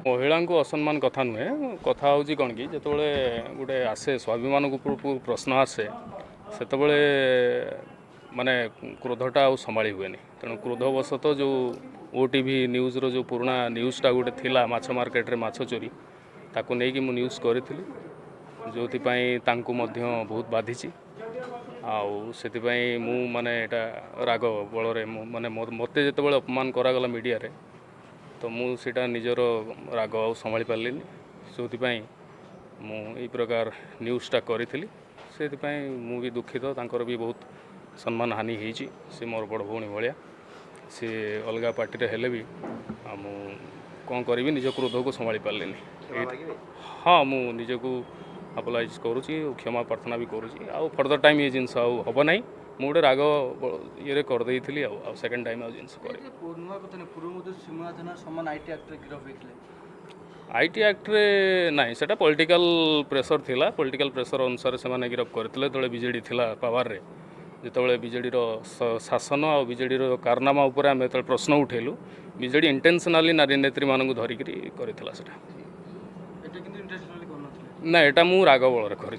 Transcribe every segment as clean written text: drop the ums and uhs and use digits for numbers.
महिला को असम्मान कथा नुहे कथा हूँ कौन कि जो गोटे आसे स्वाभिमान प्रश्न आसे से माने क्रोधटा आ संभाली हुए तेणु क्रोधवशत जो ओटीवी न्यूज़ रो जो पुराना न्यूज़टा गोटे थिला माछ मार्केट रे माछ चोरी ताकू नहीं कि मु न्यूज़ करी जो बहुत बाधी आउ से मु माने एटा राग बल माने मत जो अपमान करागला मीडिया रे तो मुझा निजर राग आ संभाली पार्ली जो यही प्रकार न्यूज़टा करी से भी दुखित तांकर भी बहुत सम्मान हानि होती सी मोर बड़ भौणी भाया सी अलग पार्टी हेले भी कौन करी निज क्रोध को संभाली पार्ली हाँ मु निजको अपोलाइज करुँची क्षमा प्रार्थना भी करुँची आउ फर्दर टाइम ये जिनस हम ना मुझे राग ये करदे second time genus IT act रे नहीं सेटा पॉलिटिकल प्रेशर थिला पॉलिटिकल प्रेशर अनुसार से गिरफ करते जो बीजेडी थिला पावर रे जिते बीजेडी शासन आ बीजेडी कारनामा उपर आम जो प्रश्न उठेलु बीजेडी इंटेंशनाली नारी नेत्री मानक धरिक ना एटा मु राग बल क्रोधरे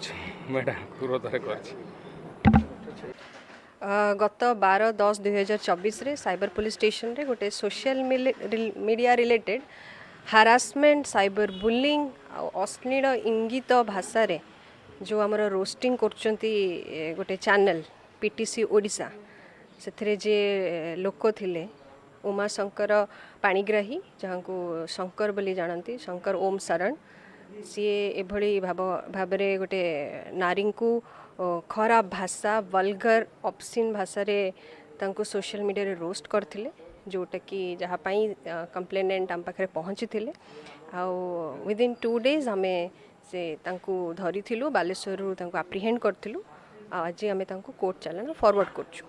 गत 12/10/2024 रे साइबर पुलिस स्टेशन रे गोटे social media related harassment cyber bullying अश्लील इंगित भाषा रे जो आमर रोस्टिंग करचंती गोटे चैनल पीटीसी ओडिशा से जे लोक थिले उमाशंकर पाणिग्राही जहाँ को शंकर बोली जानती शंकर ओम शरण सी एभली भाव गोटे नारी को खराब भाषा वल्गर ऑब्सीन भाषा रे तांको सोशल मीडिया रे रोस्ट करथिले जोटा कि जहाँपाई कंप्लेनेंट आम पाखे पहुँची थे विदिन 2 days आम से धरी थिलु बालेश्वर आप्रिहेंड करथिलु आज आम कोर्ट चलाण फॉरवर्ड करछु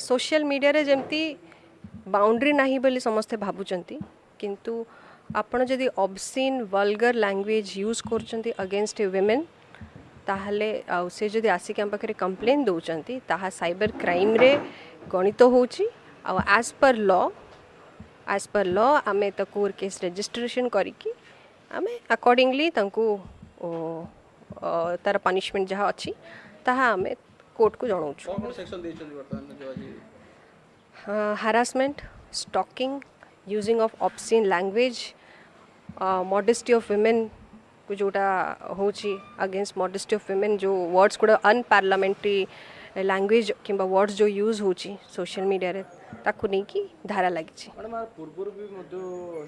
सोशल मीडिया रे जेमती बाउंड्री नाही बोली समस्ते भाबुचंती किंतु आपण जदि ऑब्सीन वल्गर लैंग्वेज यूज करचंती अगेंस्ट विमेन ताहले आउ से जदि आसिक आम पाखे कंप्लेन दौरान ताहा साइबर क्राइम रे गणित होची आउ एज पर लॉ आमे तको केस रजिस्ट्रेशन करिकी आमे अकॉर्डिंगली तांको तार पनिशमेंट जहाँ अच्छी ताहा आमे कोर्ट को जनाऊँ harassment stalking using of obscene language modesty of women को जोटा होची अगेंस्ट मॉडेस्टी ऑफ विमेन जो वर्ड्स गुड़ा अनपार्लियामेंट्री लैंग्वेज किंबा वर्ड्स जो यूज होची सोशल मीडिया रे ताकू नहीं कि धारा लगी पूर्व भी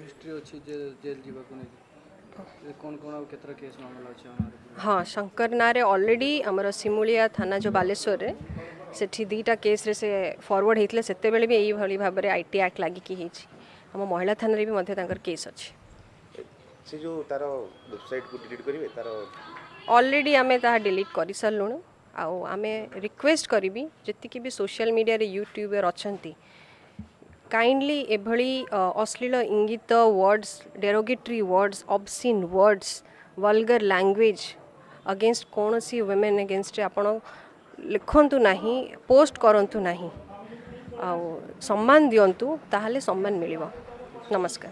हिस्ट्री अच्छी जेल जीवा कौन कौन केतरा केस मामला अछि हाँ शंकर नारे ऑलरेडी आमर सिमुलिया थाना जो बालेश्वर रे सेठी 2टा केस रे से फॉरवर्ड हेतले सेते बेले भी एई भली भाबरे रे आईटी एक्ट लागि कि हेछि हम महिला थाना रे भी मध्य तांकर केस अछि से जो तारो वेबसाइट को डिलीट करिवे तारो ऑलरेडी आमे ता डिलीट करि सरलुनु आउ आमे रिक्वेस्ट करिबी जति कि भी सोशल मीडिया रे यूट्यूबर अछंती काइंडली एभली अश्लील इंगित words derogatory words obscene words vulgar language against कौन सी वुमेन अगेंस्ट आपण लिखंतु नहीं पोस्ट करंतु नहीं आ सम्मान दियंतु ताहले सम्मान मिलिबो। नमस्कार।